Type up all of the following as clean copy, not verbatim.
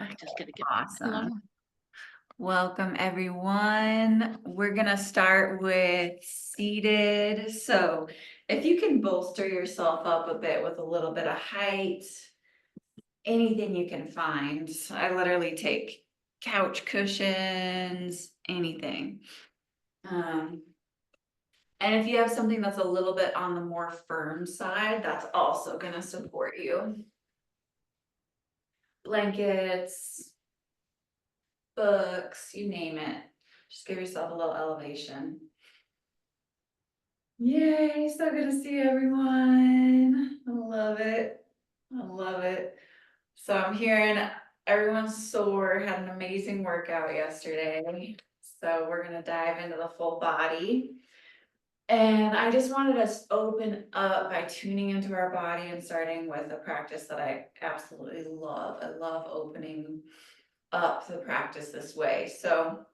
I just gotta get Awesome. Welcome, everyone. We're gonna start with seated. So if you can bolster yourself up a bit with a little bit of height, anything you can find. I literally take couch cushions, anything. Um, and if you have something that's a little bit on the more firm side, that's also gonna support you. Blankets, books, you name it. Just give yourself a little elevation. Yay, so good to see everyone. I love it. I love it. So I'm hearing everyone's sore, had an amazing workout yesterday. So we're gonna dive into the full body. And I just wanted us to open up by tuning into our body and starting with a practice that I absolutely love. I love opening up the practice this way. So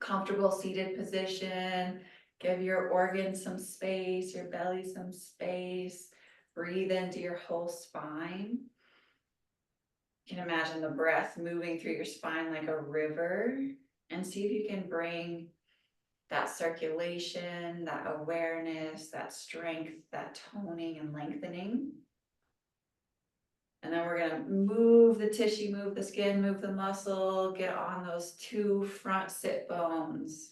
comfortable seated position, give your organs some space, your belly some space, breathe into your whole spine. You can imagine the breath moving through your spine like a river, and see if you can bring that circulation, that awareness, that strength, that toning and lengthening. And then we're gonna move the tissue, move the skin, move the muscle, get on those two front sit bones.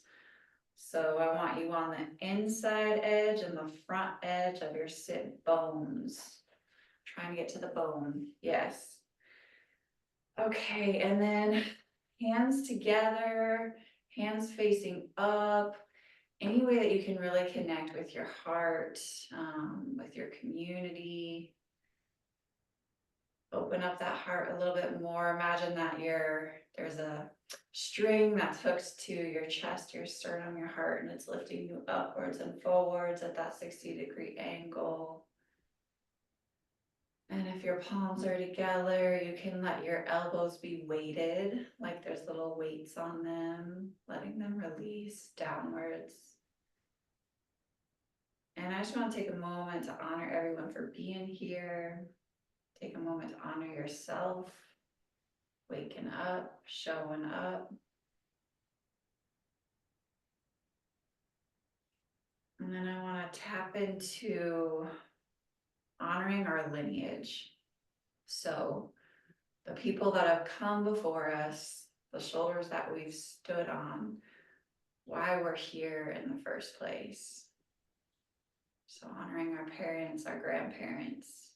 So I want you on the inside edge and the front edge of your sit bones. Trying to get to the bone, yes. Okay, and then hands together, hands facing up. Any way that you can really connect with your heart, with your community. Open up that heart a little bit more. Imagine that there's a string that's hooked to your chest, your sternum, your heart, and it's lifting you upwards and forwards at that 60-degree angle. And if your palms are together, you can let your elbows be weighted, like there's little weights on them, letting them release downwards. And I just want to take a moment to honor everyone for being here. Take a moment to honor yourself, waking up, showing up. And then I want to tap into honoring our lineage. So the people that have come before us, the shoulders that we've stood on, why we're here in the first place. So honoring our parents, our grandparents,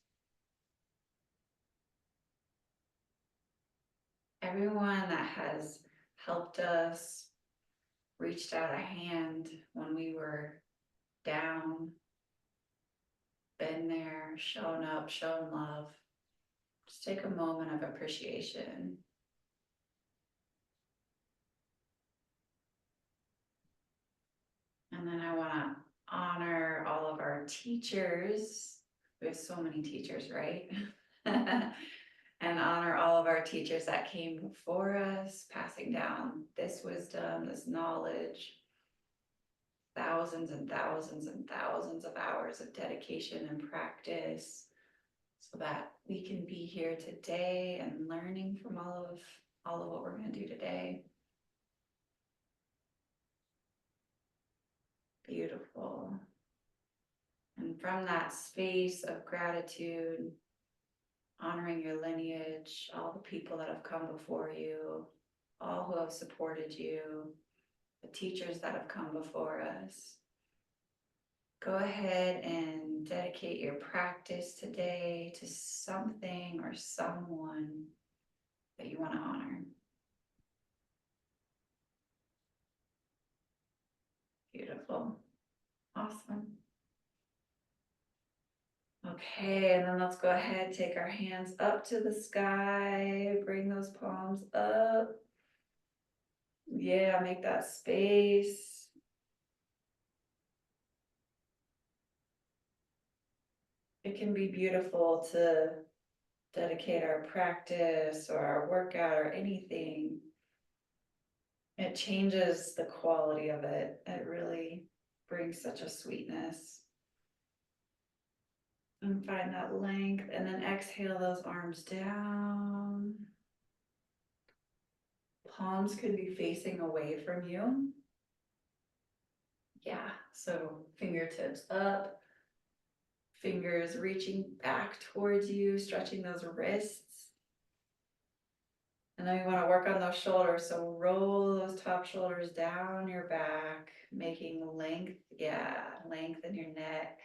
everyone that has helped us, reached out a hand when we were down, been there, shown up, shown love. Just take a moment of appreciation. And then I want to honor all of our teachers. We have so many teachers, right? And honor all of our teachers that came before us, passing down this wisdom, this knowledge, thousands and thousands and thousands of hours of dedication and practice, so that we can be here today and learning from all of what we're going to do today. Beautiful. And from that space of gratitude, honoring your lineage, all the people that have come before you, all who have supported you, the teachers that have come before us, go ahead and dedicate your practice today to something or someone that you want to honor. Beautiful. Awesome. Okay, and then let's go ahead, take our hands up to the sky, bring those palms up. Yeah, make that space. It can be beautiful to dedicate our practice or our workout or anything. It changes the quality of it. It really brings such a sweetness. And find that length, and then exhale those arms down. palms could be facing away from you. Yeah, so fingertips up, fingers reaching back towards you, stretching those wrists. And then we want to work on those shoulders. So roll those top shoulders down your back, making length. Yeah, length in your neck.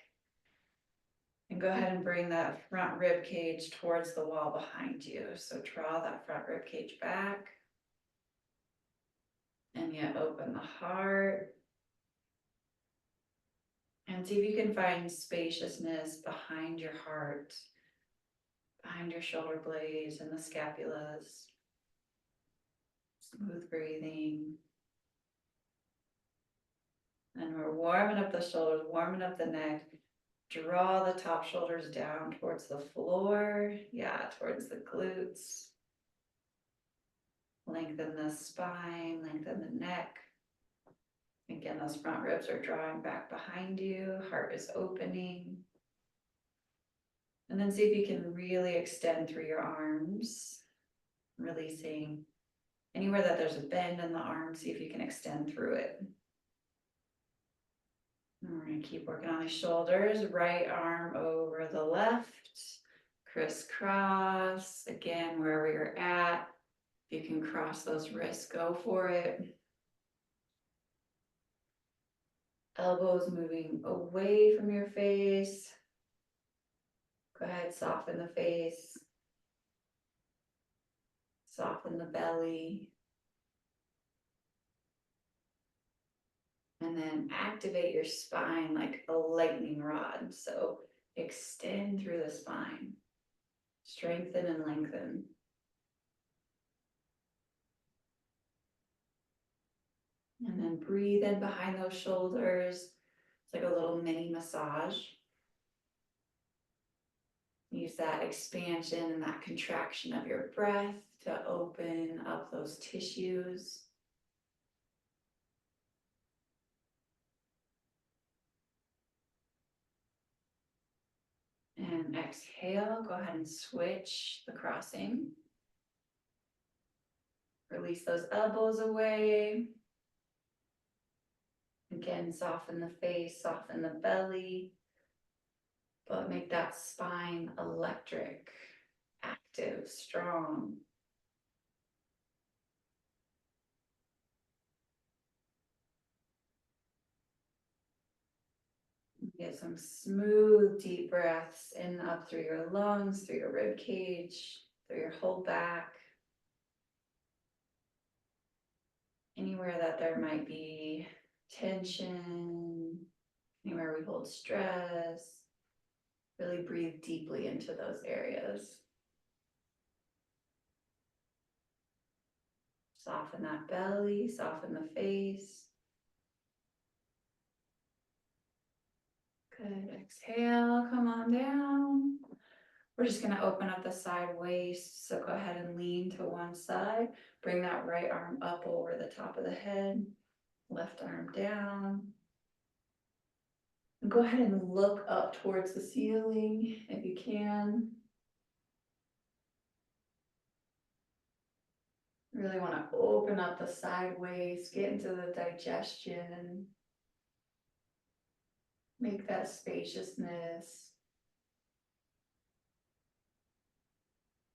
And go ahead and bring that front rib cage towards the wall behind you. So draw that front rib cage back. And yet open the heart. And see if you can find spaciousness behind your heart, behind your shoulder blades and the scapulas. Smooth breathing. And we're warming up the shoulders, warming up the neck. Draw the top shoulders down towards the floor. Yeah, towards the glutes. Lengthen the spine, lengthen the neck. Again, those front ribs are drawing back behind you. Heart is opening. And then see if you can really extend through your arms. Releasing anywhere that there's a bend in the arm, see if you can extend through it. And we're going to keep working on the shoulders. Right arm over the left. Crisscross. Again, wherever you're at. If you can cross those wrists, go for it. Elbows moving away from your face. Go ahead, soften the face. Soften the belly. And then activate your spine like a lightning rod. So extend through the spine. Strengthen and lengthen. And then breathe in behind those shoulders. It's like a little mini massage. Use that expansion and that contraction of your breath to open up those tissues. And exhale, go ahead and switch the crossing. Release those elbows away. Again, soften the face, soften the belly, but make that spine electric, active, strong. Get some smooth, deep breaths in up through your lungs, through your rib cage, through your whole back. Anywhere that there might be tension, anywhere we hold stress, really breathe deeply into those areas. Soften that belly, soften the face. Good, exhale, come on down. We're just gonna open up the side waist, so go ahead and lean to one side. Bring that right arm up over the top of the head, left arm down. And go ahead and look up towards the ceiling if you can. Really wanna open up the side waist, get into the digestion. Make that spaciousness.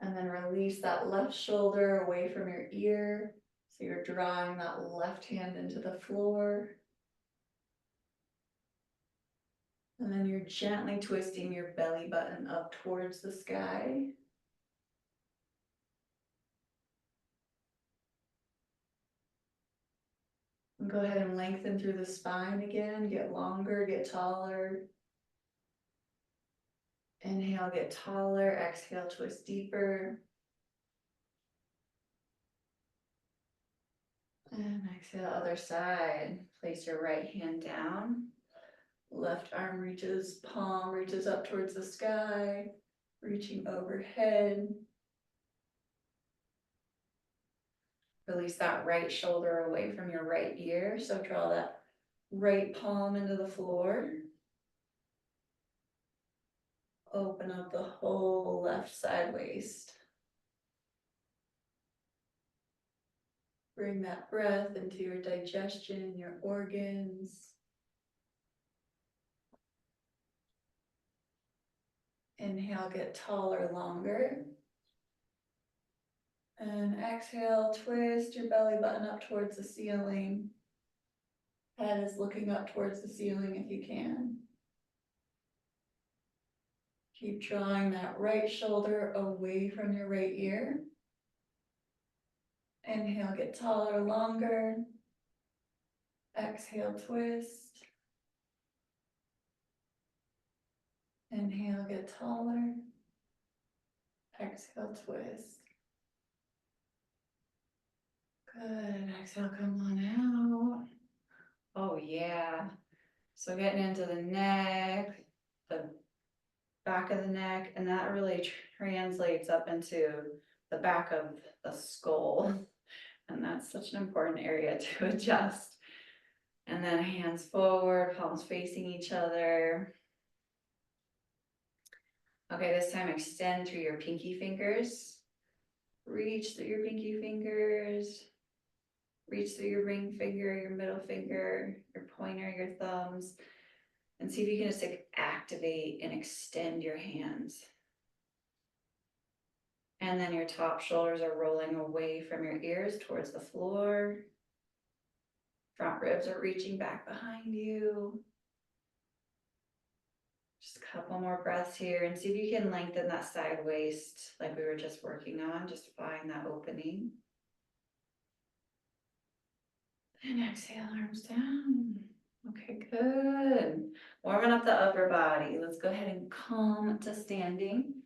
And then release that left shoulder away from your ear. So you're drawing that left hand into the floor. And then you're gently twisting your belly button up towards the sky. And go ahead and lengthen through the spine again. Get longer, get taller. Inhale, get taller. Exhale, twist deeper. And exhale, other side. Place your right hand down. Left arm reaches, palm reaches up towards the sky, reaching overhead. Release that right shoulder away from your right ear. So draw that right palm into the floor. Open up the whole left side waist. Bring that breath into your digestion, your organs. Inhale, get taller, longer. And exhale, twist your belly button up towards the ceiling. Head is looking up towards the ceiling if you can. Keep drawing that right shoulder away from your right ear. Inhale, get taller, longer. Exhale, twist. Inhale, get taller. Exhale, twist. Good. Exhale, come on out. Oh, yeah. So getting into the neck, the back of the neck, and that really translates up into the back of the skull. And that's such an important area to adjust. And then hands forward, palms facing each other. Okay, this time extend through your pinky fingers. Reach through your pinky fingers. Reach through your ring finger, your middle finger, your pointer, your thumbs. And see if you can just activate and extend your hands. And then your top shoulders are rolling away from your ears towards the floor. Front ribs are reaching back behind you. Just a couple more breaths here and see if you can lengthen that side waist like we were just working on. Just find that opening. And exhale, arms down. Okay, good. Warming up the upper body. Let's go ahead and come to standing.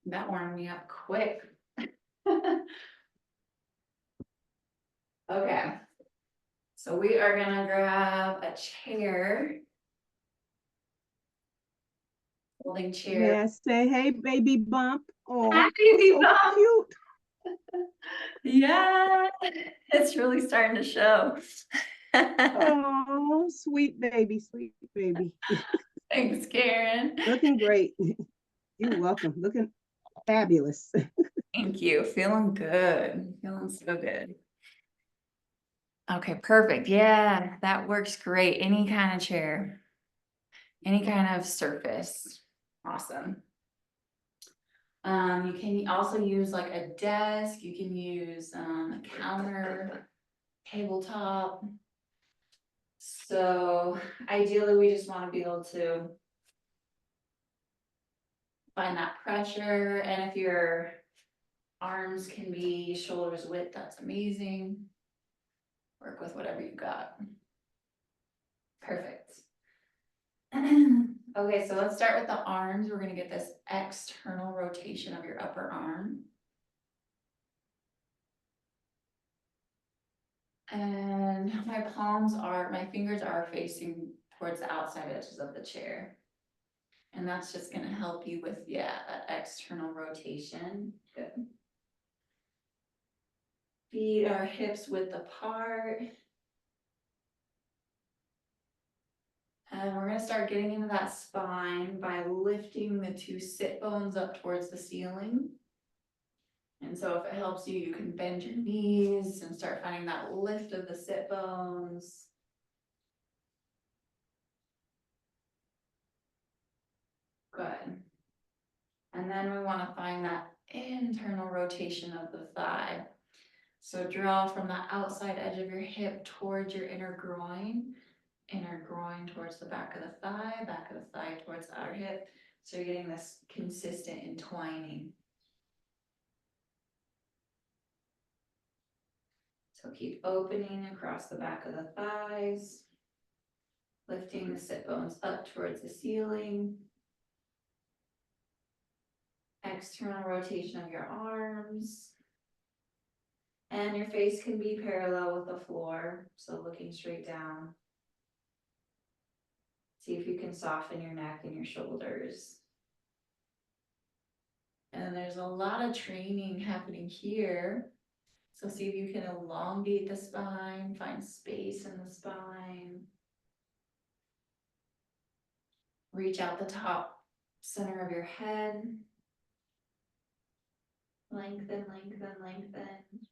That warmed me up quick. Okay, so we are gonna grab a chair. Folding chair. May I say, hey, baby bump? Oh, Hi, baby so bump. cute. Yeah, it's really starting to show. Oh, sweet baby, sweet baby. Thanks, Karen. Looking great. You're welcome. Looking fabulous. Thank you. Feeling good. Feeling so good. Okay, perfect. Yeah, that works great. Any kind of chair, any kind of surface. Awesome. You can also use like a desk. You can use a counter, tabletop. So ideally, we just want to be able to find that pressure. And if your arms can be shoulders width, that's amazing. Work with whatever you got. Perfect. Okay, so let's start with the arms. We're going to get this external rotation of your upper arm. And my fingers are facing towards the outside edges of the chair. And that's just going to help you with, that external rotation. Good. Feet are hips width apart. And we're gonna start getting into that spine by lifting the two sit bones up towards the ceiling. And so if it helps you, you can bend your knees and start finding that lift of the sit bones. Good. And then we want to find that internal rotation of the thigh. So draw from the outside edge of your hip towards your inner groin towards the back of the thigh towards the outer hip. So you're getting this consistent entwining. So keep opening across the back of the thighs, lifting the sit bones up towards the ceiling. External rotation of your arms. And your face can be parallel with the floor, so looking straight down. See if you can soften your neck and your shoulders. And there's a lot of training happening here. So see if you can elongate the spine, find space in the spine. Reach out the top center of your head. Lengthen, lengthen, lengthen.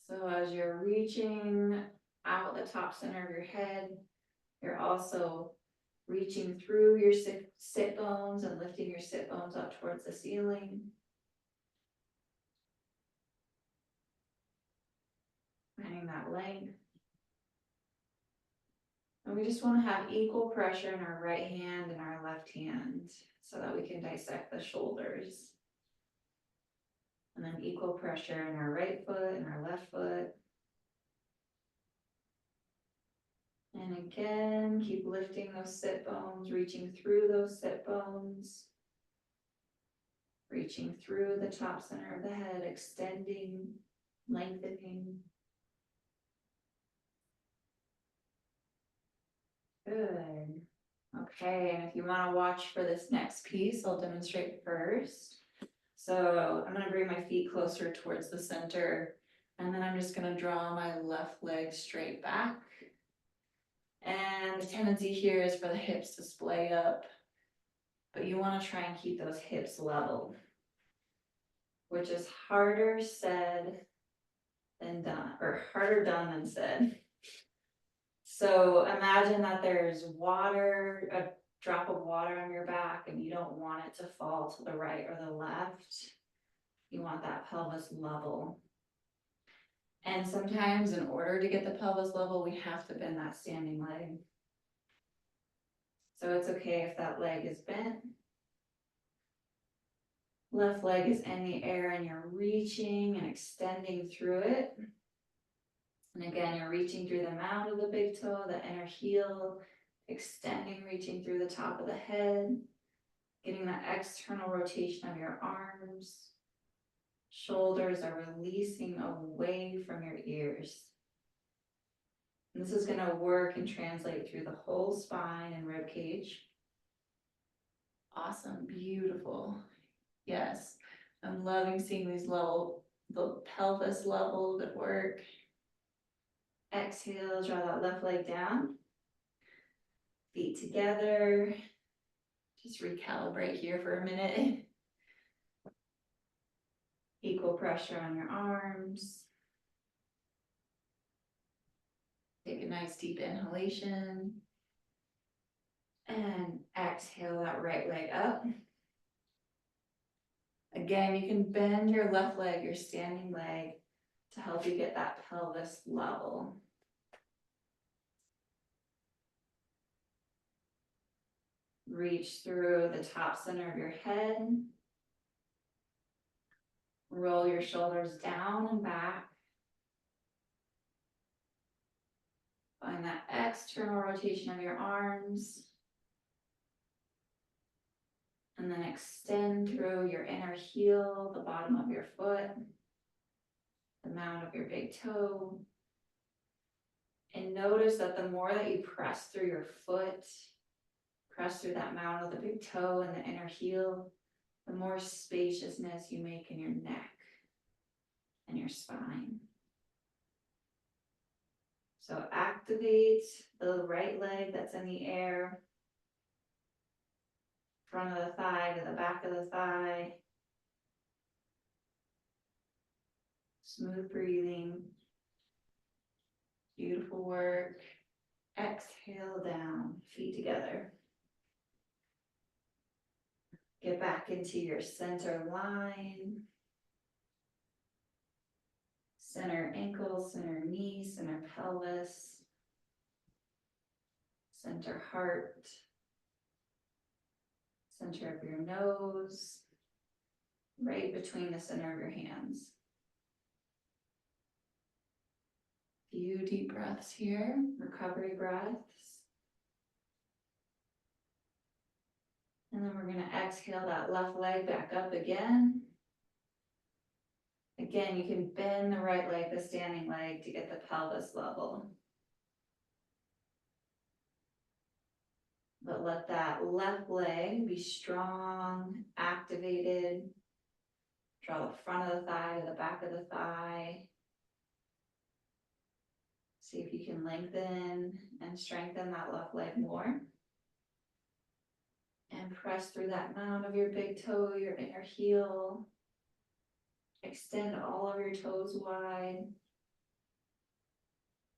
So as you're reaching out the top center of your head, you're also reaching through your sit bones and lifting your sit bones up towards the ceiling. Finding that length. And we just want to have equal pressure in our right hand and our left hand so that we can dissect the shoulders. And then equal pressure in our right foot and our left foot. And again, keep lifting those sit bones, reaching through those sit bones. Reaching through the top center of the head, extending, lengthening. Good. Okay, and if you want to watch for this next piece, I'll demonstrate first. So I'm going to bring my feet closer towards the center, and then I'm just going to draw my left leg straight back. And the tendency here is for the hips to splay up, but you want to try and keep those hips level, which is harder said than done, or harder done than said. So imagine that there's water, a drop of water on your back, and you don't want it to fall to the right or the left. You want that pelvis level. And sometimes in order to get the pelvis level, we have to bend that standing leg. So it's okay if that leg is bent. Left leg is in the air and you're reaching and extending through it. And again, you're reaching through the mound of the big toe, the inner heel, extending, reaching through the top of the head, getting that external rotation of your arms. Shoulders are releasing away from your ears. And this is going to work and translate through the whole spine and rib cage. Awesome, beautiful. Yes, I'm loving seeing these the pelvis level at work. Exhale, draw that left leg down. Feet together. Just recalibrate here for a minute. Equal pressure on your arms. Take a nice deep inhalation. And exhale that right leg up. Again, you can bend your left leg, your standing leg, to help you get that pelvis level. Reach through the top center of your head. Roll your shoulders down and back. Find that external rotation of your arms. And then extend through your inner heel, the bottom of your foot, the mound of your big toe. And notice that the more that you press through your foot, press through that mound of the big toe and the inner heel, the more spaciousness you make in your neck and your spine. So activate the right leg that's in the air, front of the thigh to the back of the thigh. Smooth breathing. Beautiful work. Exhale down, feet together. Get back into your center line. Center ankle, center knee, center pelvis. Center heart. Center of your nose. Right between the center of your hands. Few deep breaths here, recovery breaths. And then we're going to exhale that left leg back up again. Again, you can bend the right leg, the standing leg, to get the pelvis level. But let that left leg be strong, activated. Draw the front of the thigh to the back of the thigh. See if you can lengthen and strengthen that left leg more. And And press through that mound of your big toe, your inner heel. Extend all of your toes wide.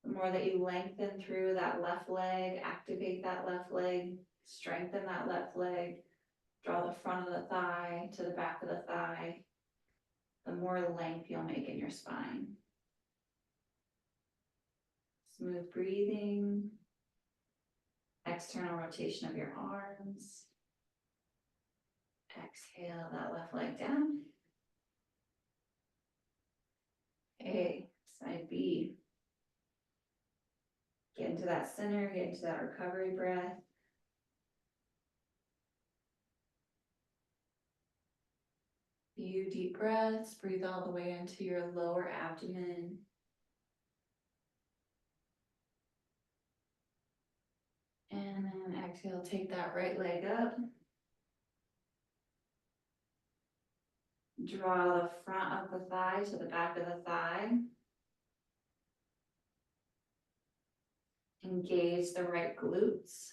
The more that you lengthen through that left leg, activate that left leg, strengthen that left leg, draw the front of the thigh to the back of the thigh, the more length you'll make in your spine. Smooth breathing, external rotation of your arms. Exhale that left leg down. Okay, side B. Get into that center, get into that recovery breath. Few deep breaths, breathe all the way into your lower abdomen. And then exhale, take that right leg up. Draw the front of the thigh to the back of the thigh. Engage the right glutes.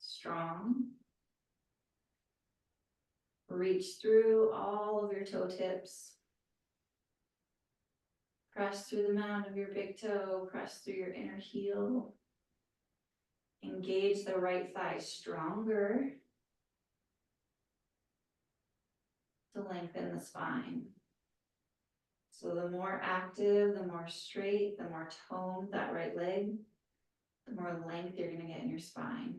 Strong. Reach through all of your toe tips. Press through the mound of your big toe. Press through your inner heel. Engage the right thigh stronger to lengthen the spine. So the more active, the more straight, the more toned that right leg, the more length you're going to get in your spine.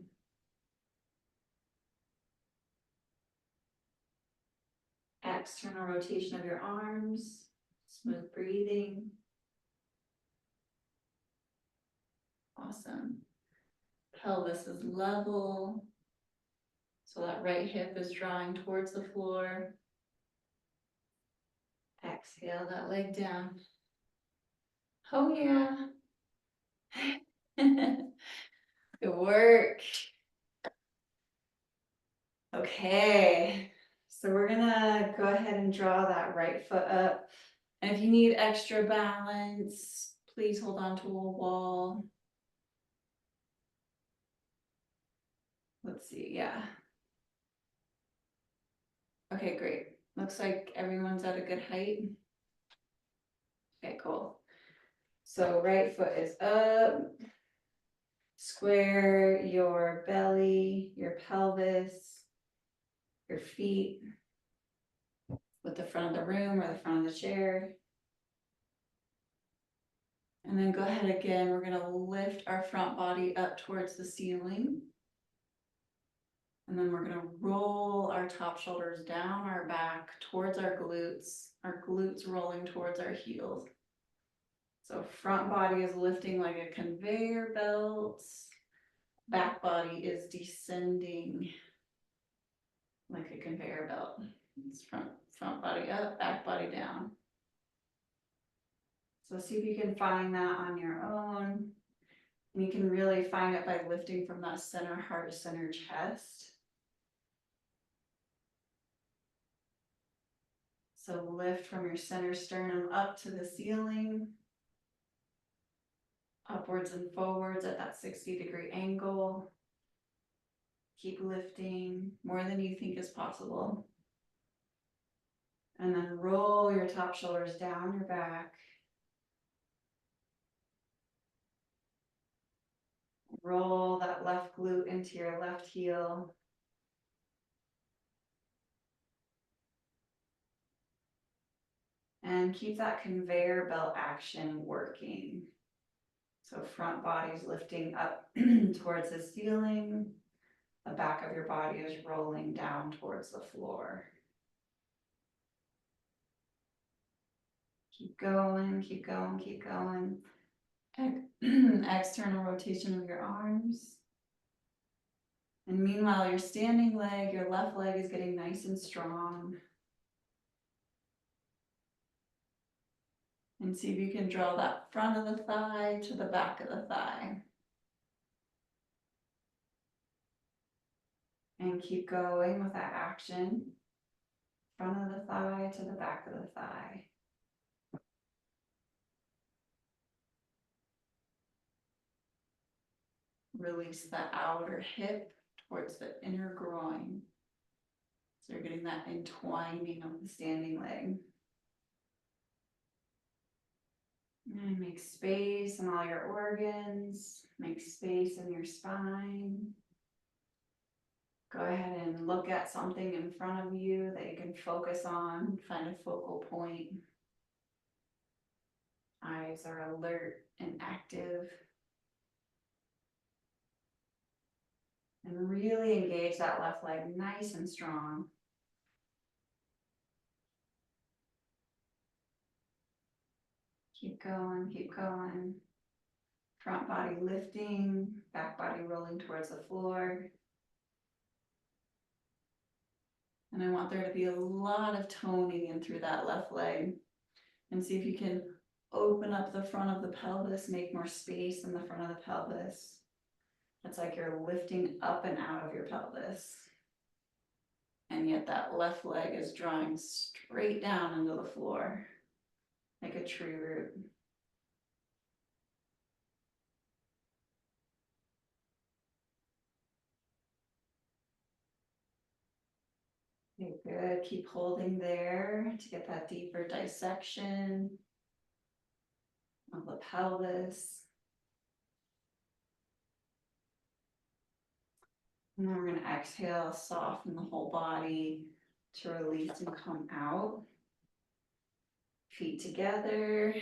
External rotation of your arms, smooth breathing. Awesome. Pelvis is level. So that right hip is drawing towards the floor. Exhale that leg down. Oh yeah. Good work. Okay, so we're gonna go ahead and draw that right foot up. And if you need extra balance, please hold on to a wall. Let's see, yeah. Okay, great. Looks like everyone's at a good height. Okay, cool. So right foot is up. Square your belly, your pelvis, your feet with the front of the room or the front of the chair. And then go ahead again, we're gonna lift our front body up towards the ceiling. And then we're gonna roll our top shoulders down our back towards our glutes rolling towards our heels. So front body is lifting like a conveyor belt. Back body is descending like a conveyor belt. It's front body up, back body down. So see if you can find that on your own. And you can really find it by lifting from that center heart, center chest. So lift from your center sternum up to the ceiling. Upwards and forwards at that 60-degree angle. Keep lifting more than you think is possible. And then roll your top shoulders down your back. Roll that left glute into your left heel. And keep that conveyor belt action working. So front body's lifting up towards the ceiling. The back of your body is rolling down towards the floor. Keep going, keep going, keep going. External rotation of your arms. And meanwhile, your standing leg, your left leg is getting nice and strong. And see if you can draw that front of the thigh to the back of the thigh. And keep going with that action. Front of the thigh to the back of the thigh. Release the outer hip towards the inner groin. So you're getting that entwining of the standing leg. And make space in all your organs, make space in your spine. Go ahead and look at something in front of you that you can focus on, find a focal point. Eyes are alert and active. And really engage that left leg nice and strong. Keep going, keep going. Front body lifting, back body rolling towards the floor. And I want there to be a lot of toning in through that left leg. And see if you can open up the front of the pelvis, make more space in the front of the pelvis. It's like you're lifting up and out of your pelvis. And yet that left leg is drawing straight down into the floor, like a tree root. Okay, good. Keep holding there to get that deeper dissection of the pelvis. And then we're going to exhale, soften the whole body to release and come out. Feet together.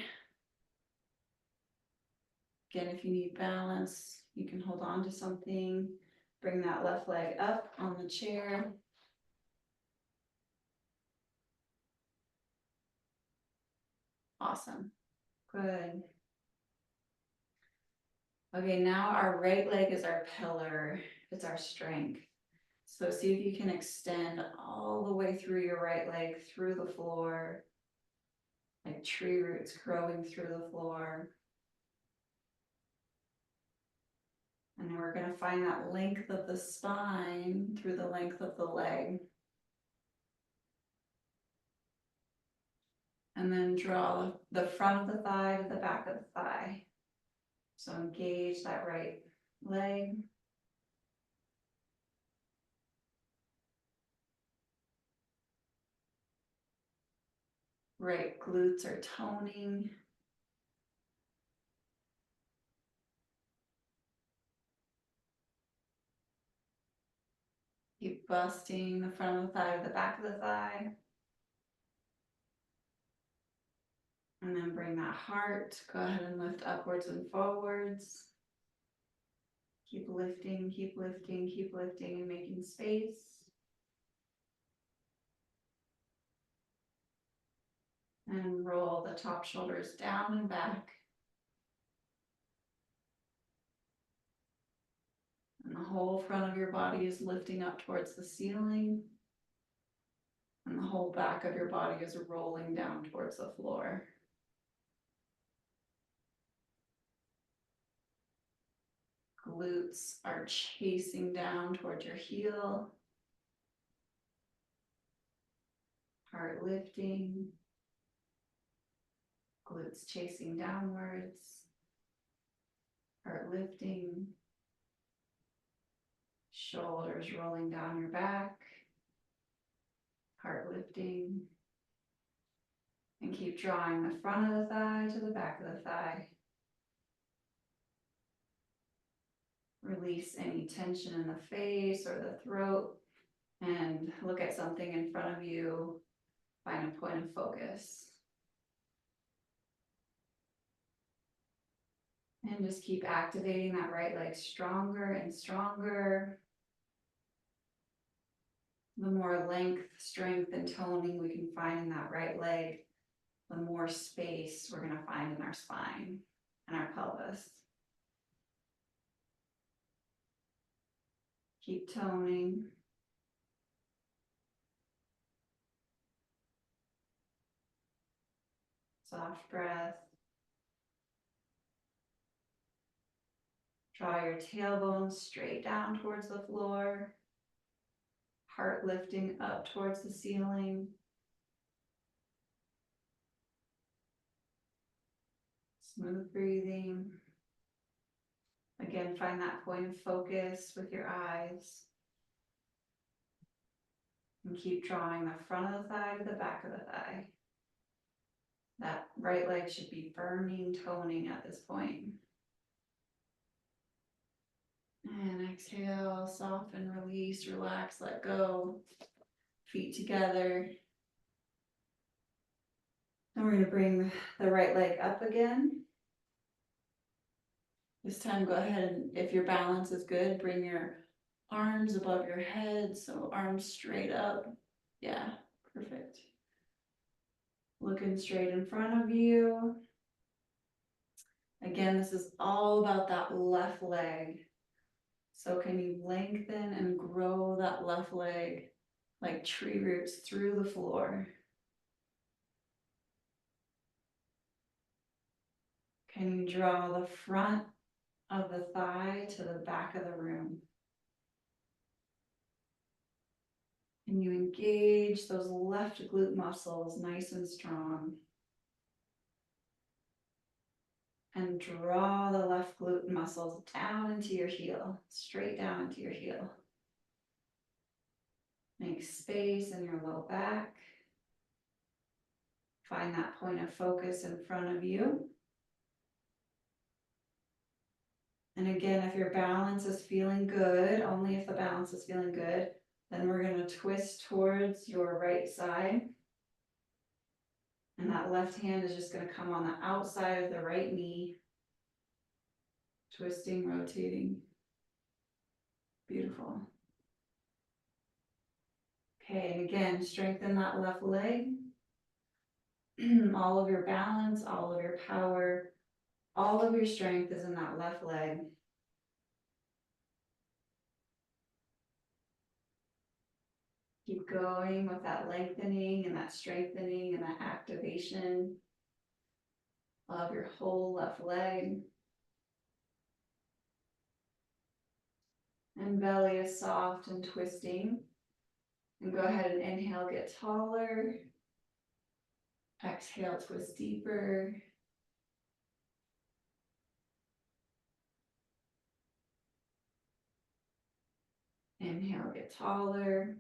Again, if you need balance, you can hold on to something. Bring that left leg up on the chair. Awesome. Good. Okay, now our right leg is our pillar. It's our strength. So see if you can extend all the way through your right leg, through the floor, like tree roots growing through the floor. And then we're going to find that length of the spine through the length of the leg. And then draw the front of the thigh to the back of the thigh. So engage that right leg. Right glutes are toning. Keep busting the front of the thigh to the back of the thigh. And then bring that heart, go ahead and lift upwards and forwards. Keep lifting, keep lifting, keep lifting and making space. And roll the top shoulders down and back. And the whole front of your body is lifting up towards the ceiling. And the whole back of your body is rolling down towards the floor. Glutes are chasing down towards your heel. Heart lifting. Glutes chasing downwards. Heart lifting. Shoulders rolling down your back. Heart lifting. And keep drawing the front of the thigh to the back of the thigh. Release any tension in the face or the throat and look at something in front of you. Find a point of focus. And just keep activating that right leg stronger and stronger. The more length, strength, and toning we can find in that right leg, the more space we're going to find in our spine and our pelvis. Keep toning. Soft breath. Draw your tailbone straight down towards the floor. Heart lifting up towards the ceiling. Smooth breathing. Again, find that point of focus with your eyes. And keep drawing the front of the thigh to the back of the thigh. That right leg should be burning, toning at this point. And exhale, soften, release, relax, let go. Feet together. And we're going to bring the right leg up again. This time, go ahead and, if your balance is good, bring your arms above your head, so arms straight up. Yeah, perfect. Looking straight in front of you. Again, this is all about that left leg. So can you lengthen and grow that left leg like tree roots through the floor? Can you draw the front of the thigh to the back of the room? Can you engage those left glute muscles nice and strong? And draw the left glute muscles down into your heel, straight down into your heel. Make space in your low back. Find that point of focus in front of you. And again, if your balance is feeling good, only if the balance is feeling good, then we're going to twist towards your right side. And that left hand is just going to come on the outside of the right knee. Twisting, rotating. Beautiful. Okay, and again, strengthen that left leg. All of your balance, all of your power, all of your strength is in that left leg. Keep going with that lengthening and that strengthening and that activation of your whole left leg. And belly is soft and twisting. And go ahead and inhale, get taller. Exhale, twist deeper. Inhale, get taller.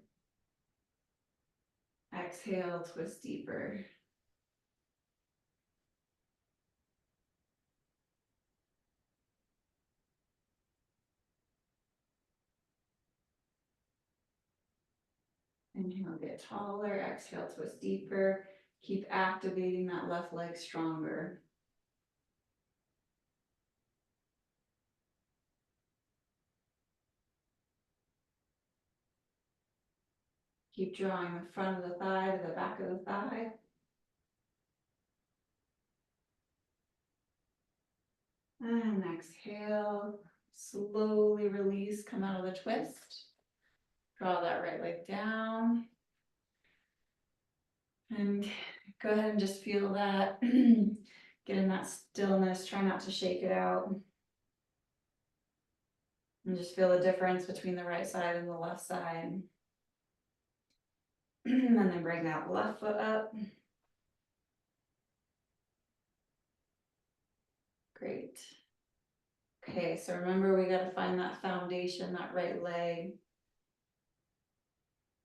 Exhale, twist deeper. Inhale, get taller. Exhale, twist deeper. Keep activating that left leg stronger. Keep drawing the front of the thigh to the back of the thigh. And exhale, slowly release, come out of the twist. Draw that right leg down. And go ahead and just feel that. Get in that stillness, try not to shake it out. And just feel the difference between the right side and the left side. And then bring that left foot up. Great. Okay, so remember we got to find that foundation, that right leg.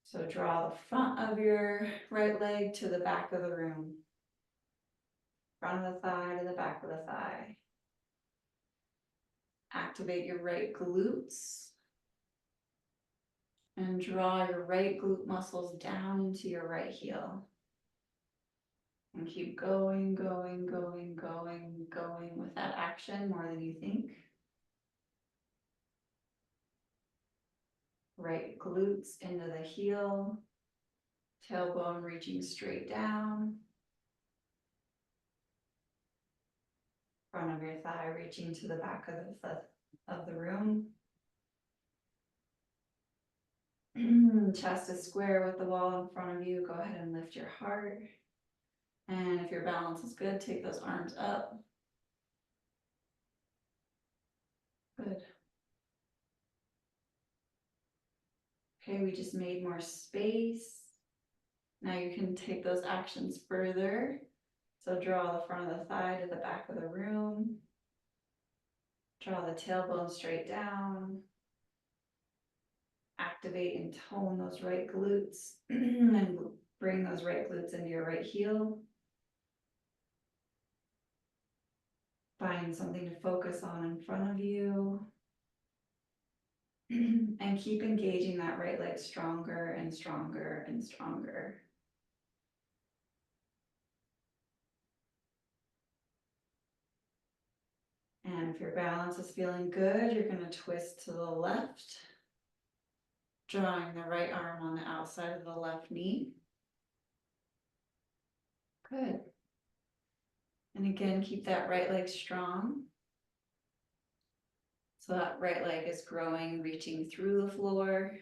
So draw the front of your right leg to the back of the room. Front of the thigh to the back of the thigh. Activate your right glutes. And draw your right glute muscles down into your right heel. And keep going, going, going, going, going with that action more than you think. Right glutes into the heel. Tailbone reaching straight down. Front of your thigh reaching to the back of the room. Chest is square with the wall in front of you. Go ahead and lift your heart. And if your balance is good, take those arms up. Good. Okay, we just made more space. Now you can take those actions further. So draw the front of the thigh to the back of the room. Draw the tailbone straight down. activate and tone those right glutes and bring those right glutes into your right heel. Find something to focus on in front of you. And keep engaging that right leg stronger and stronger and stronger. And if your balance is feeling good, you're going to twist to the left, drawing the right arm on the outside of the left knee. Good. And again, keep that right leg strong. So that right leg is growing, reaching through the floor.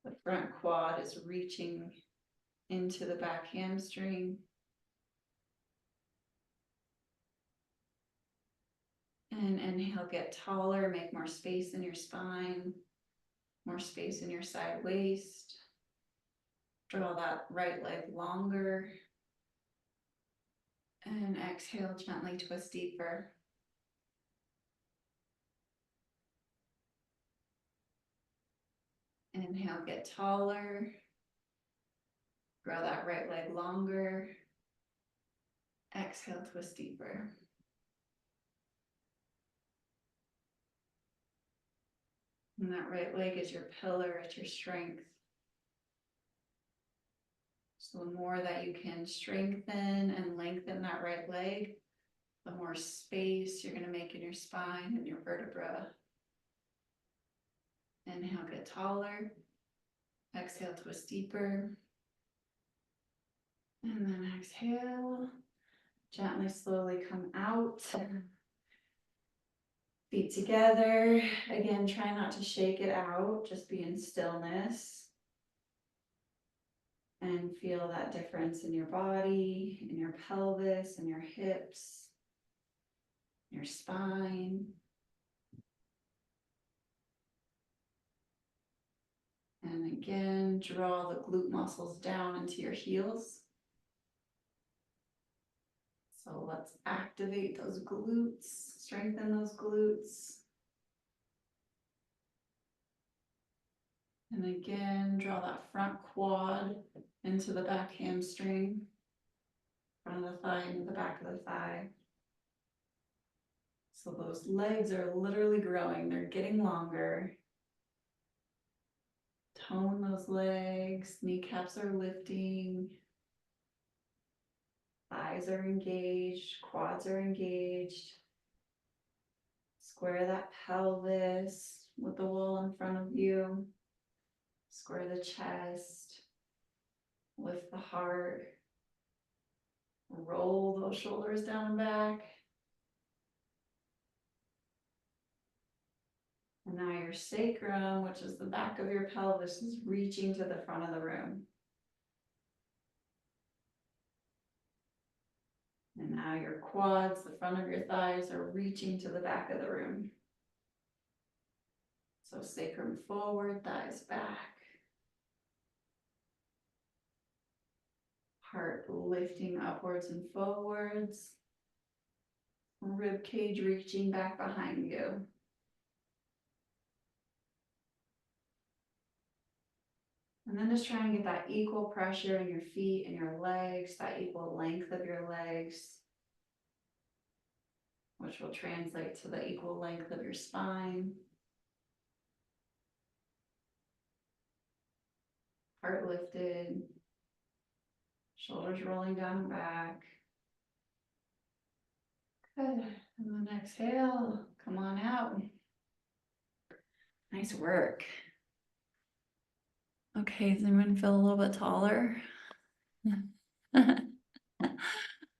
The front quad is reaching into the back hamstring. And inhale, get taller, make more space in your spine, more space in your side waist. Draw that right leg longer. And exhale, gently twist deeper. Inhale, get taller. Grow that right leg longer. Exhale, twist deeper. And that right leg is your pillar, it's your strength. So the more that you can strengthen and lengthen that right leg, the more space you're going to make in your spine and your vertebra. Inhale, get taller. Exhale, twist deeper. And then exhale, gently, slowly come out. Feet together. Again, try not to shake it out, just be in stillness. And feel that difference in your body, in your pelvis, in your hips, your spine. And again, draw the glute muscles down into your heels. So let's activate those glutes, strengthen those glutes. And again, draw that front quad into the back hamstring, front of the thigh into the back of the thigh. So those legs are literally growing, they're getting longer. Tone those legs, kneecaps are lifting. Thighs are engaged, quads are engaged. Square that pelvis with the wall in front of you. Square the chest. Lift the heart. Roll those shoulders down and back. And now your sacrum, which is the back of your pelvis, is reaching to the front of the room. And now your quads, the front of your thighs, are reaching to the back of the room. So sacrum forward, thighs back. Heart lifting upwards and forwards. Rib cage reaching back behind you. And then just try and get that equal pressure in your feet and your legs, that equal length of your legs, which will translate to the equal length of your spine. Heart lifted, shoulders rolling down and back. Good. And then exhale, come on out. Nice work. Okay, does anyone feel a little bit taller?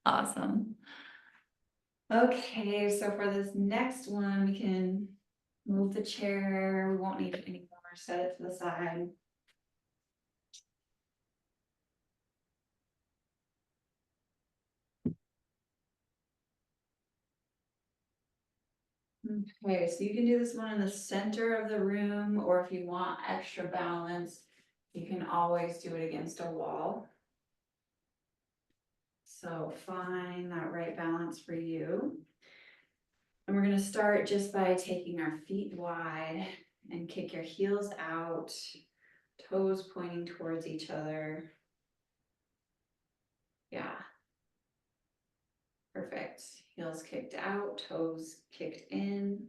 Awesome. Okay, so for this next one, we can move the chair. We won't need it anymore. Set it to the side. Okay, so you can do this one in the center of the room, or if you want extra balance, you can always do it against a wall. So find that right balance for you. And we're gonna start just by taking our feet wide and kick your heels out, toes pointing towards each other. Yeah. Perfect. Heels kicked out, toes kicked in.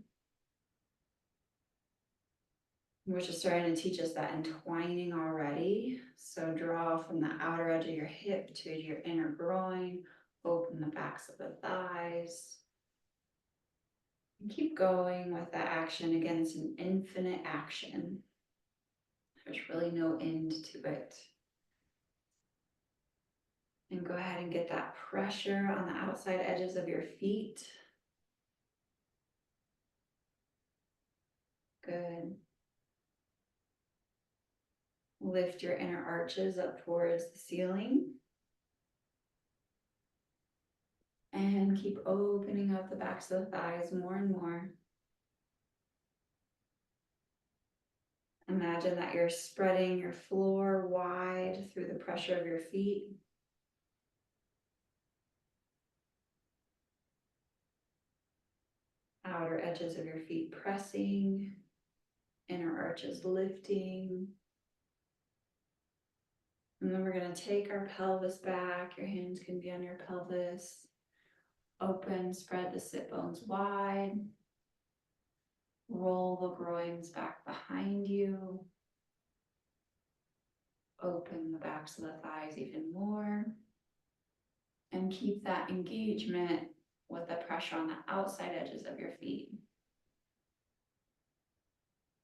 Which is starting to teach us that entwining already. So draw from the outer edge of your hip to your inner groin, open the backs of the thighs. And keep going with that action. Again, it's an infinite action. There's really no end to it. And go ahead and get that pressure on the outside edges of your feet. Good. Lift your inner arches up towards the ceiling. And keep opening up the backs of the thighs more and more. Imagine that you're spreading your floor wide through the pressure of your feet. Outer edges of your feet pressing, inner arches lifting. And then we're going to take our pelvis back. Your hands can be on your pelvis. Open, spread the sit bones wide. Roll the groins back behind you. Open the backs of the thighs even more. And keep that engagement with the pressure on the outside edges of your feet.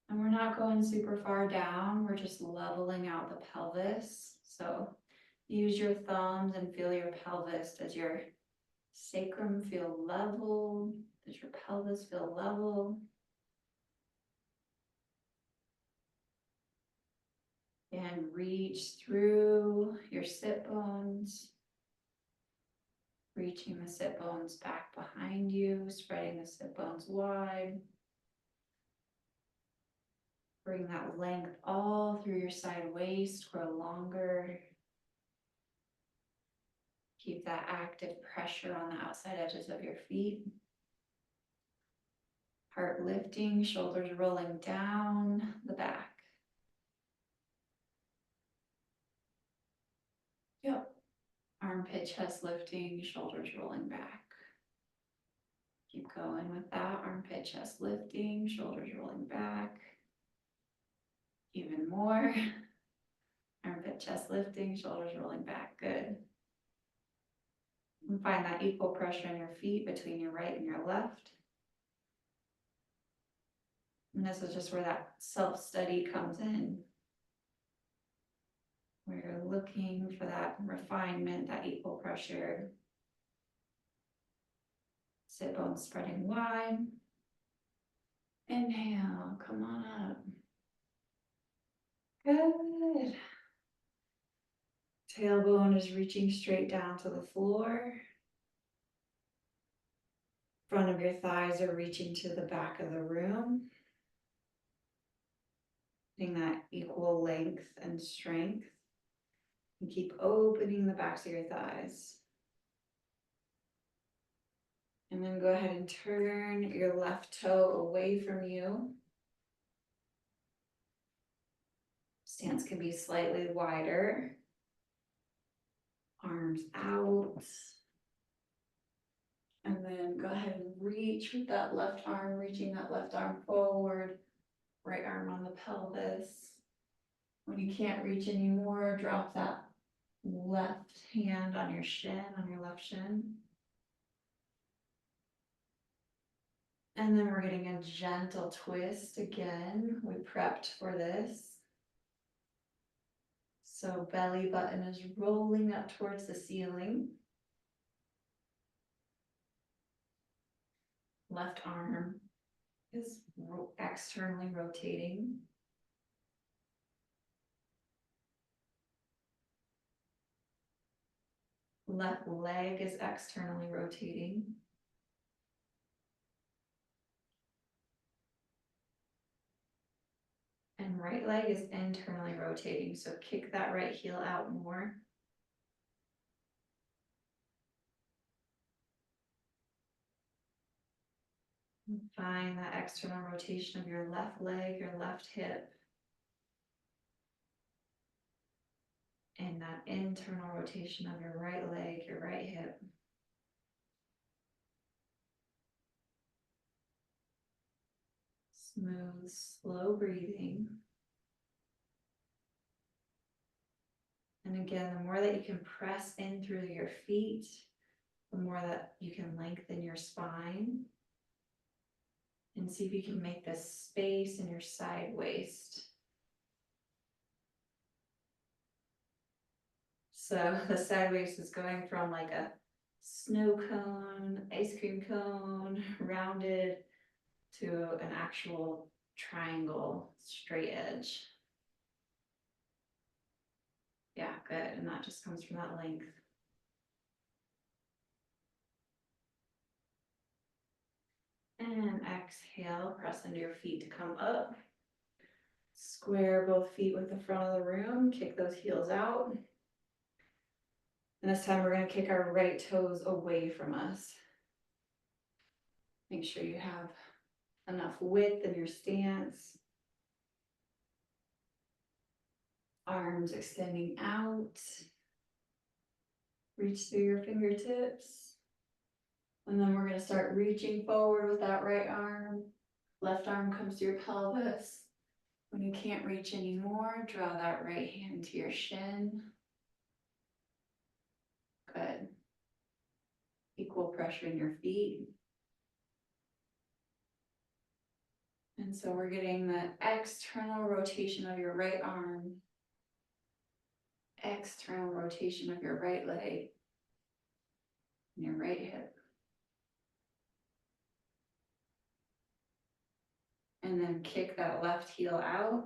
And we're not going super far down, we're just leveling out the pelvis. So use your thumbs and feel your pelvis. Does your sacrum feel level? Does your pelvis feel level? And reach through your sit bones. Reaching the sit bones back behind you, spreading the sit bones wide. Bring that length all through your side waist, grow longer. Keep that active pressure on the outside edges of your feet. Heart lifting, shoulders rolling down the back. Yep. Armpit, chest lifting, shoulders rolling back. Keep going with that. Armpit, chest lifting, shoulders rolling back. Even more. Armpit, chest lifting, shoulders rolling back. Good. And find that equal pressure in your feet between your right and your left. And this is just where that self-study comes in. Where you're looking for that refinement, that equal pressure. Sit bones spreading wide. Inhale, come on up. Good. Tailbone is reaching straight down to the floor. Front of your thighs are reaching to the back of the room. Getting that equal length and strength. And keep opening the backs of your thighs. And then go ahead and turn your left toe away from you. Stance can be slightly wider. Arms out. And then go ahead and reach with that left arm, reaching that left arm forward. Right arm on the pelvis. When you can't reach anymore, drop that left hand on your shin, on your left shin. And then we're getting a gentle twist again. We prepped for this. So belly button is rolling up towards the ceiling. Left arm is externally rotating. Left leg is externally rotating. And right leg is internally rotating. So kick that right heel out more. Find that external rotation of your left leg, your left hip. And that internal rotation of your right leg, your right hip. Smooth, slow breathing. And again, the more that you can press in through your feet, the more that you can lengthen your spine. And see if you can make this space in your side waist. So the side waist is going from like a snow cone, ice cream cone, rounded, to an actual triangle, straight edge. Yeah, good. And that just comes from that length. And exhale, press into your feet to come up. Square both feet with the front of the room, kick those heels out. And this time we're going to kick our right toes away from us. Make sure you have enough width in your stance. Arms extending out. Reach through your fingertips. And then we're going to start reaching forward with that right arm. Left arm comes to your pelvis. When you can't reach anymore, draw that right hand to your shin. Good. Equal pressure in your feet. And so we're getting the external rotation of your right arm, external rotation of your right leg, and your right hip. And then kick that left heel out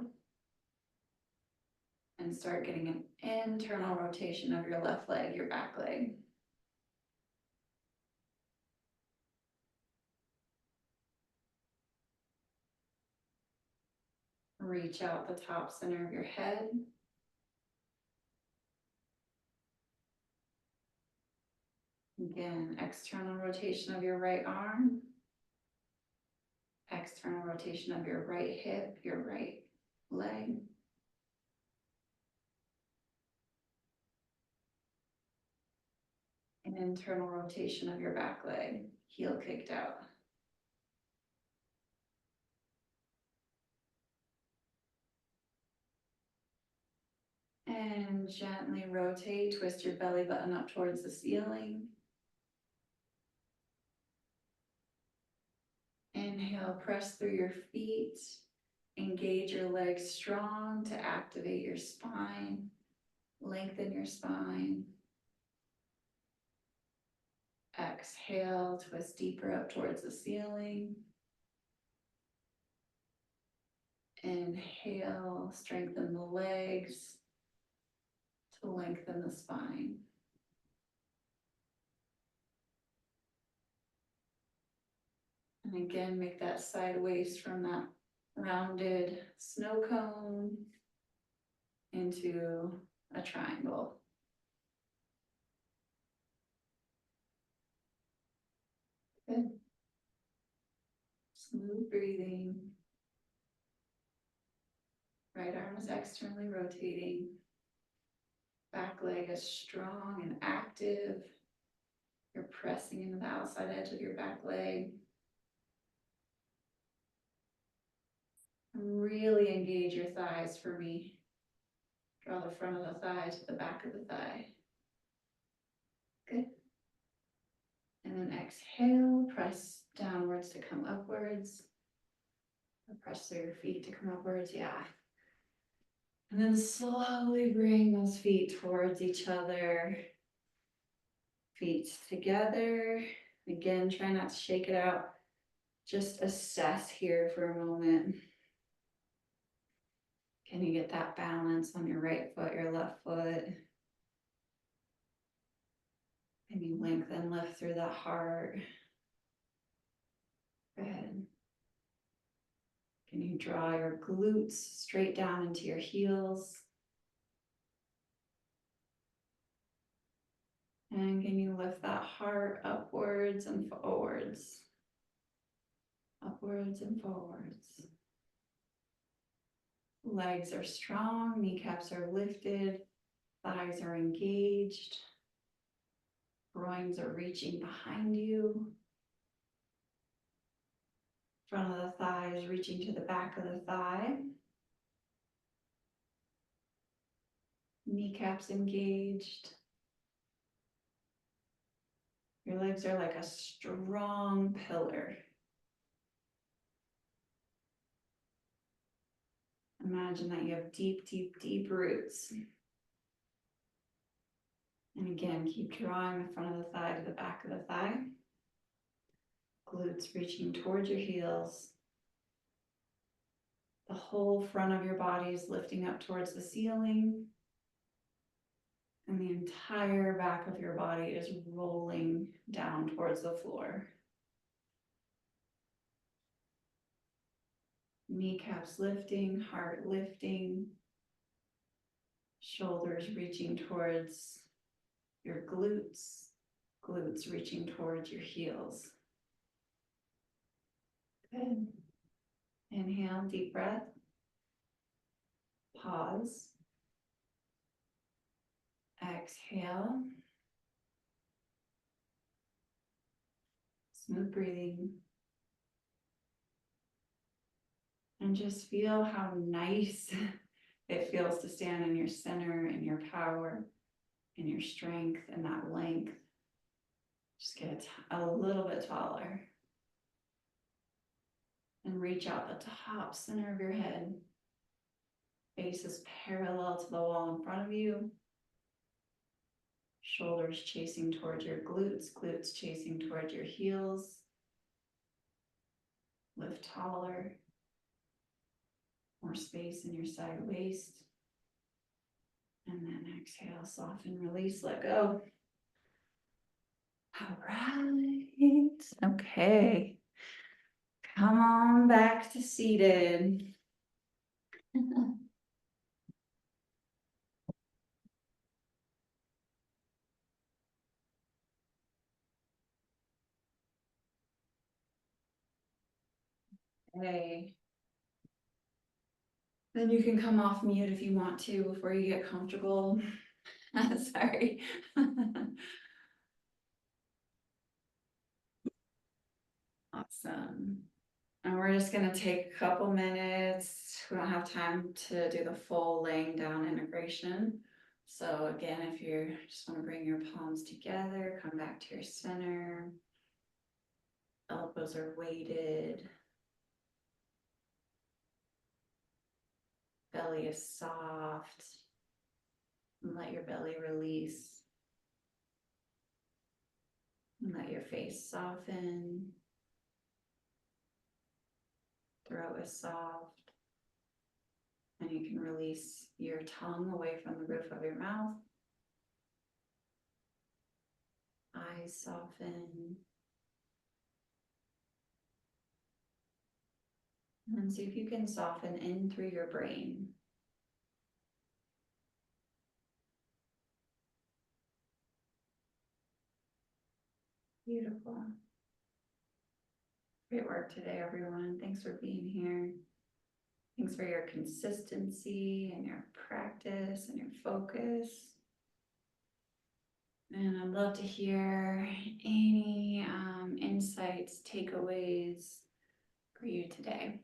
and start getting an internal rotation of your left leg, your back leg. Reach out the top center of your head. Again, external rotation of your right arm, external rotation of your right hip, your right leg. An internal rotation of your back leg, heel kicked out. And gently rotate, twist your belly button up towards the ceiling. Inhale, press through your feet. Engage your legs strong to activate your spine. Lengthen your spine. Exhale, twist deeper up towards the ceiling. Inhale, strengthen the legs to lengthen the spine. And again, make that side waist from that rounded snow cone into a triangle. Good. Smooth breathing. Right arm is externally rotating. Back leg is strong and active. You're pressing into the outside edge of your back leg. Really engage your thighs for me. Draw the front of the thigh to the back of the thigh. Good. And then exhale, press downwards to come upwards. Or press through your feet to come upwards, yeah. And then slowly bring those feet towards each other. Feet together. Again, try not to shake it out. Just assess here for a moment. Can you get that balance on your right foot, your left foot? Can you lengthen, lift through that heart? Good. Can you draw your glutes straight down into your heels? And can you lift that heart upwards and forwards? Upwards and forwards. Legs are strong, kneecaps are lifted, thighs are engaged. Groins are reaching behind you. Front of the thighs reaching to the back of the thigh. Kneecaps engaged. Your legs are like a strong pillar. Imagine that you have deep, deep, deep roots. And again, keep drawing the front of the thigh to the back of the thigh. Glutes reaching towards your heels. The whole front of your body is lifting up towards the ceiling. And the entire back of your body is rolling down towards the floor. Kneecaps lifting, heart lifting. Shoulders reaching towards your glutes. Glutes reaching towards your heels. Good. Inhale, deep breath. Pause. Exhale. Smooth breathing. And just feel how nice it feels to stand in your center and your power and your strength and that length. Just get a little bit taller. And reach out the top center of your head. Face is parallel to the wall in front of you. Shoulders chasing towards your glutes, glutes chasing towards your heels. Lift taller. More space in your side waist. And then exhale, soften, release, let go. All right. Okay. Come on back to seated. Okay. Then you can come off mute if you want to before you get comfortable. Sorry. Awesome. And we're just gonna take a couple minutes. We don't have time to do the full laying down integration. So again, if you're just wanna bring your palms together, come back to your center. Elbows are weighted. Belly is soft. And let your belly release. And let your face soften. Throat is soft. And you can release your tongue away from the roof of your mouth. Eyes soften. And see if you can soften in through your brain. Beautiful. Great work today, everyone. Thanks for being here. Thanks for your consistency and your practice and your focus. And I'd love to hear any insights, takeaways for you today.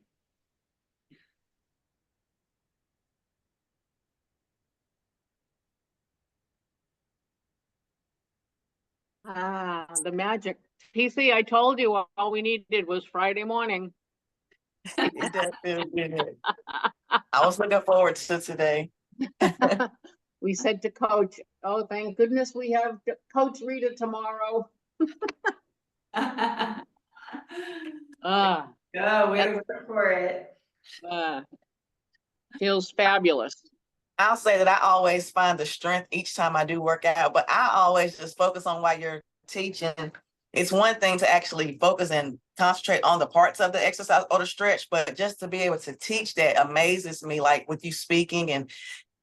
The magic. PC, I told you all we needed was Friday morning. It does feel good. I was looking forward to today. We said to Coach, oh, thank goodness we have Coach Rita tomorrow. Go, Ah, way to work for it. Feels fabulous. I'll say that I always find the strength each time I do work out, but I always just focus on while you're teaching. It's one thing to actually focus and concentrate on the parts of the exercise or the stretch, but just to be able to teach that amazes me, like with you speaking and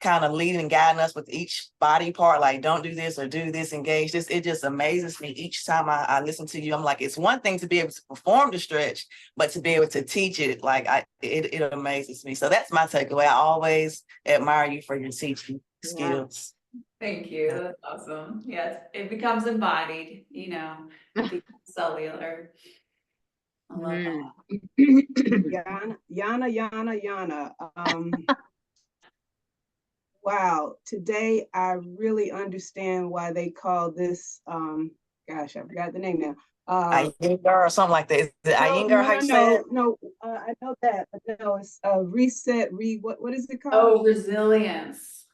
kind of leading and guiding us with each body part, like don't do this or do this, engage this. It just amazes me each time I listen to you. I'm like, it's one thing to be able to perform the stretch, but to be able to teach it, like it amazes me. So that's my takeaway. I always admire you for your teaching skills. Thank you, that's awesome. Yes, it becomes embodied, it becomes cellular. I love that. Yana. Wow, today I really understand why they call this, gosh, I forgot the name now. Iyengar or something like that. Is it Iyengar, how you say it? No, I know that, but no, it's reset, what is it called? Oh, resilience.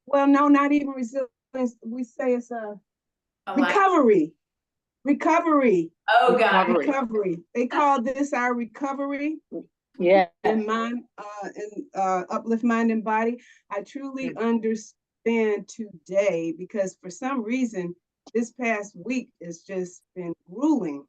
Well, no, not even resilience. We say it's a Recovery. recovery. Oh, God. Recovery. They call this our recovery. Yeah. In mind, uplift mind and body. I truly understand today, because for some reason this past week has just been grueling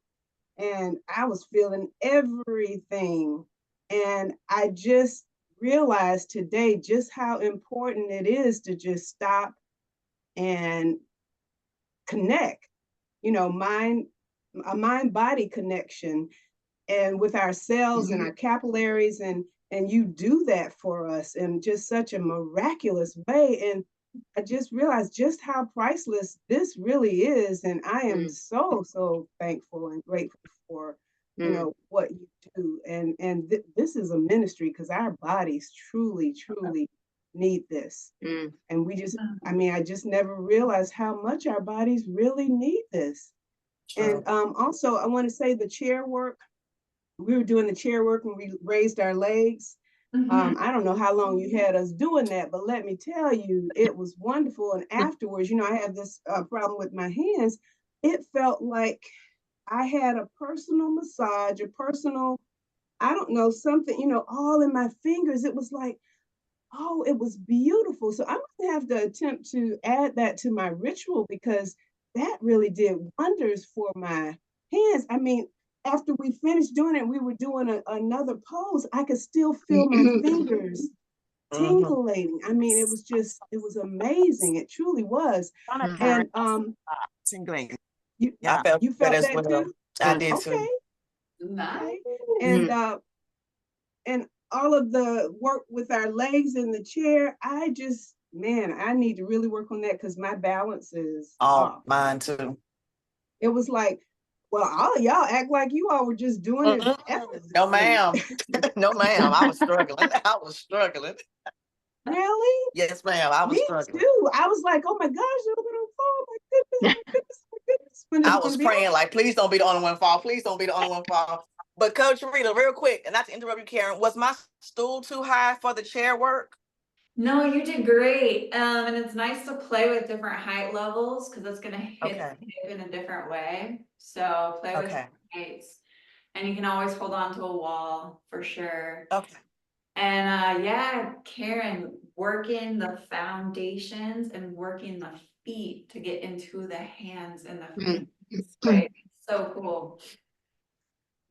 and I was feeling everything, and I just realized today just how important it is to just stop and connect, a mind-body connection, and with our cells and our capillaries, and you do that for us in just such a miraculous way. And I just realized just how priceless this really is, and I am so thankful and grateful for what you do, and this is a ministry, because our bodies truly need this. And we just, I just never realized how much our bodies really need this. True. And also I want to say the chair work, we were doing the chair work and we raised our legs. I don't know how long you had us doing that, but let me tell you, it was wonderful. And afterwards, I have this problem with my hands. It felt like I had a personal massage, a personal, I don't know, something, all in my fingers. It was like, oh, it was beautiful. So I'm going to have to attempt to add that to my ritual, because that really did wonders for my hands. After we finished doing it, we were doing another pose. I could still feel my fingers tingling. It was amazing. It truly was. And tingling. I felt you that felt as that well. too? I did Okay. too. Nice. And all of the work with our legs in the chair, I need to really work on that, because my balance is off. Mine too. It was like, well, all y'all act like you all were just doing it effortlessly. No, ma'am. No, ma'am. I was struggling. Really? Yes, ma'am. I was Me struggling. too. I was like, oh my gosh, I'm gonna fall. My goodness. When I it's was gonna be praying like, please don't be the only one fall. Please don't be the only one fall. But Coach Rita, real quick, and not to interrupt you, Karen, was my stool too high for the chair work? No, you did great. And it's nice to play with different height levels, because it's gonna hit Okay. the hip in a different way. So play with Okay. heights. And you can always hold on to a wall for sure. Okay. And Karen, working the foundations and working the feet to get into the hands and the feet. It's great. So cool.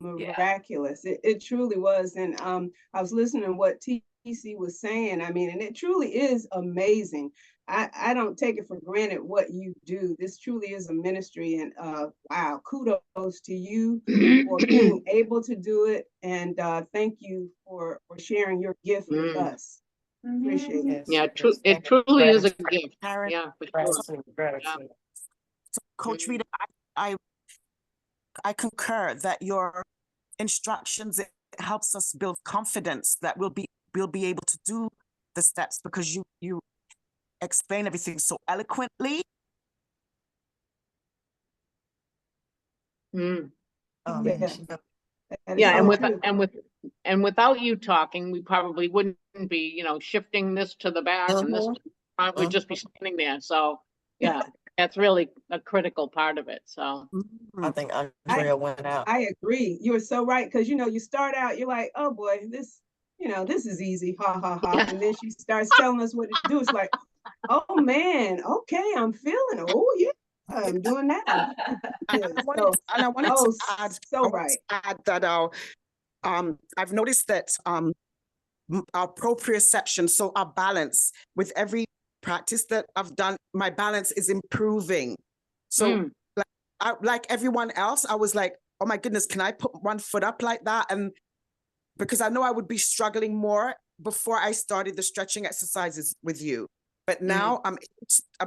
miraculous. It truly was. And I was listening to what TC was saying. And it truly is amazing. I don't take it for granted what you do. This truly is a ministry, and wow, kudos to you for being able to do it. And thank you for sharing your gift with us. Appreciate it. Yeah, it truly is a gift. Karen, Yeah, for sure. Gratitude. So Coach Rita, I concur that your instructions, it helps us build confidence that we'll be able to do the steps, because you explain everything so eloquently. Mm. Oh, Yeah. man. Yeah, So and without you talking, we probably wouldn't be, shifting this to the back and this would just be standing there. So yeah, that's really a critical part of it. So I think Andrea went out. I agree. You're so right. Because, you start out, you're like, oh boy, this is easy. Ha, ha, ha. And then she starts telling us what to do. It's like, oh man, okay, I'm feeling it. Oh yeah, I'm doing that. I wanted to add so right. that I've noticed that our proprioception, so our balance. With every practice that I've done, my balance is improving. So like everyone else, I was like, oh my goodness, can I put one foot up like that? And because I know I would be struggling more before I started the stretching exercises with you. But now I'm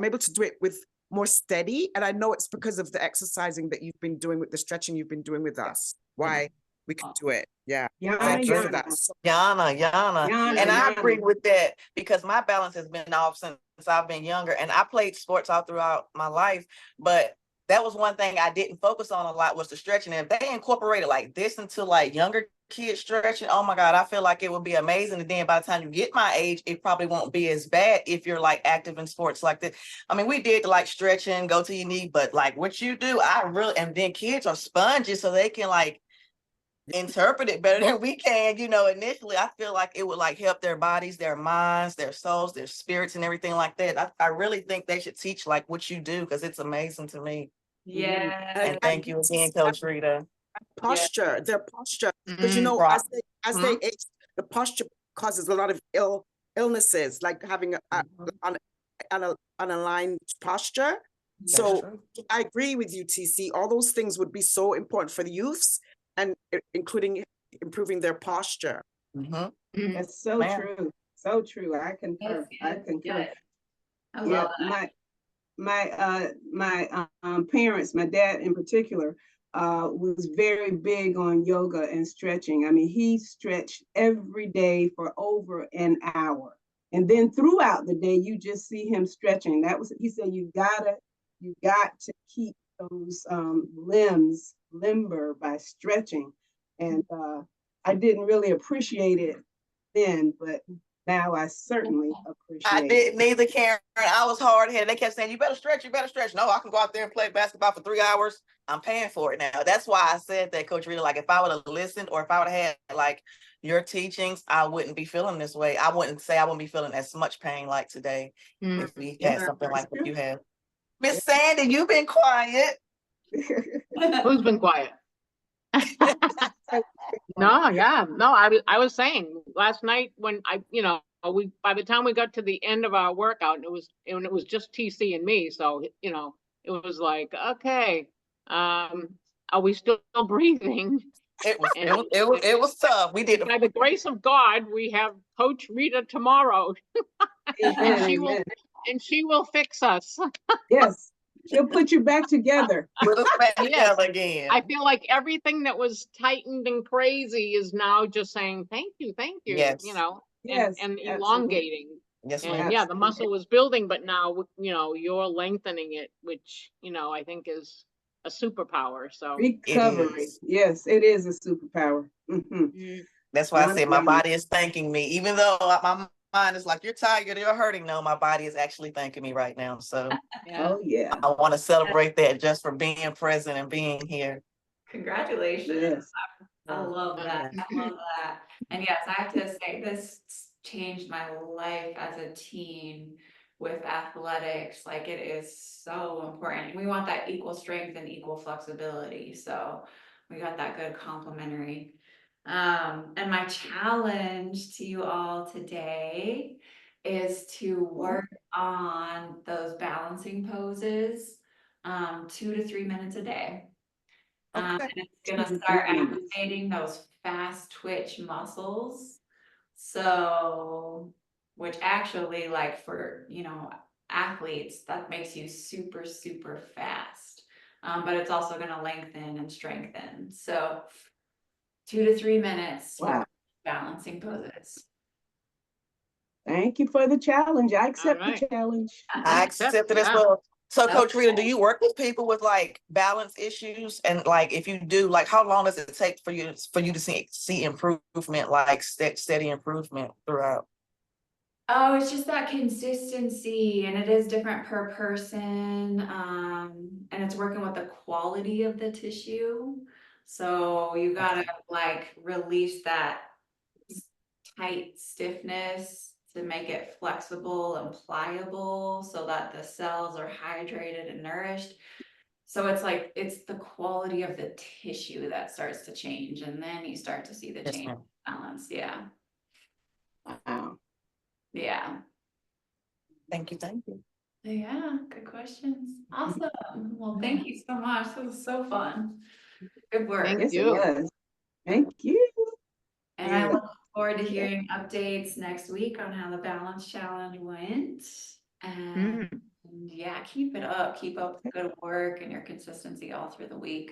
able to do it with more steady. And I know it's because of the exercising that you've been doing with the stretching you've been doing with us. Why we can do it. Yeah. Thank you for that. Yana. Yana, And I Yana. agree with that because my balance has been off since I've been younger, and I played sports all throughout my life. But that was one thing I didn't focus on a lot, was the stretching. And if they incorporated like this into like younger kids stretching, oh my God, I feel like it would be amazing. And then by the time you get my age, it probably won't be as bad if you're like active in sports like this. I mean, we did like stretching, go to your knee, but like what you do, and then kids are sponges, so they can like interpret it better than we can. Initially I feel like it would like help their bodies, their minds, their souls, their spirits, and everything like that. I really think they should teach like what you do, because it's amazing to me. Yeah. And thank you again, Coach Rita. Posture, their posture, because Right. as they age, the posture causes a lot of illnesses, like having an aligned posture. So I agree with you, TC. All those things would be so important for the youths, and including improving their posture. That's so true. So true. I concur. I concur. I love that. My parents, my dad in particular, was very big on yoga and stretching. I mean, he stretched every day for over an hour. And then throughout the day, you just see him stretching. He said, you got to keep those limbs limber by stretching. And I didn't really appreciate it then, but now I certainly appreciate I didn't neither, Karen. I was hard-headed. They kept saying, you better stretch. No, I can go out there and play basketball for 3 hours. I'm paying for it now. That's why I said that, Coach Rita. Like, if I would have listened, or if I would have had like your teachings, I wouldn't be feeling this way. I wouldn't be feeling as much pain like today if we had something like what you have. Miss Sandy, you've been quiet. Who's been quiet? No, I was saying last night when by the time we got to the end of our workout, it was just TC and me. So, it was like, okay, are we still breathing? It was tough. We did. By the grace of God, we have Coach Rita tomorrow. and she will fix us. Yes. She'll put you back together. Put us back together again. I feel like everything that was tightened and crazy is now just saying, thank you, yes. and elongating. Yes, and the muscle was building, but now, you're lengthening it, which, I think is a superpower. So recovery. Yes, it is a superpower. That's why I say my body is thanking me, even though my mind is like, you're tired, you're hurting. No, my body is actually thanking me right now. So oh yeah, I want to celebrate that just for being present and being here. Congratulations. Yes. I love that. I love that. And yes, I have to say, this changed my life as a teen with athletics. Like, it is so important. We want that equal strength and equal flexibility. So we got that good complementary. And my challenge to you all today is to work on those balancing poses 2 to 3 minutes a day. And it's gonna start activating those fast twitch muscles. So, which actually, like, for athletes, that makes you super, super fast. But it's also gonna lengthen and strengthen. So 2 to 3 minutes. Wow. Balancing poses. Thank you for the challenge. I accept the challenge. I accept it as well. So, Coach Rita, do you work with people with like balance issues? And like, if you do, like, how long does it take for you to see improvement, like steady improvement throughout? Oh, it's just that consistency, and it is different per person. And it's working with the quality of the tissue. So you gotta like release that tight stiffness to make it flexible and pliable so that the cells are hydrated and nourished. So it's like, it's the quality of the tissue that starts to change, and then you start to see the change in balance. Yeah. Wow. Yeah. Thank you, thank you. Yeah, good questions. Awesome. Well, thank you so much. This was so fun. Good work. Thank Yes, it you. was. Thank you. And I look forward to hearing updates next week on how the balance challenge went. And Mm, yeah, keep it up. Keep up the good work and your consistency all through the week.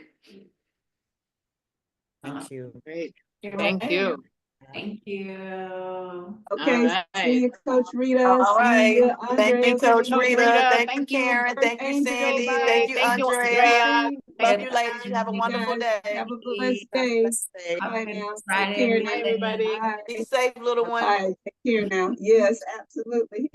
Thank you. Great. You're Thank welcome. you. Thank you. Okay, right. see you, Coach Rita. All See you, right. Thank you, Andrea. Coach Coach Rita. Rita, Thank you, thank you. Karen. Thank you, Angel, Sandy. bye. Thank you, Thank you, Andrea. Andrea. Love Good you, ladies. You have a You wonderful guys day. have a blessed Have a day. blessed day. Have a Bye good now. Take Friday, care Bye, now. everybody. Bye. Be safe, little one. Bye. Take care now. Yes, absolutely.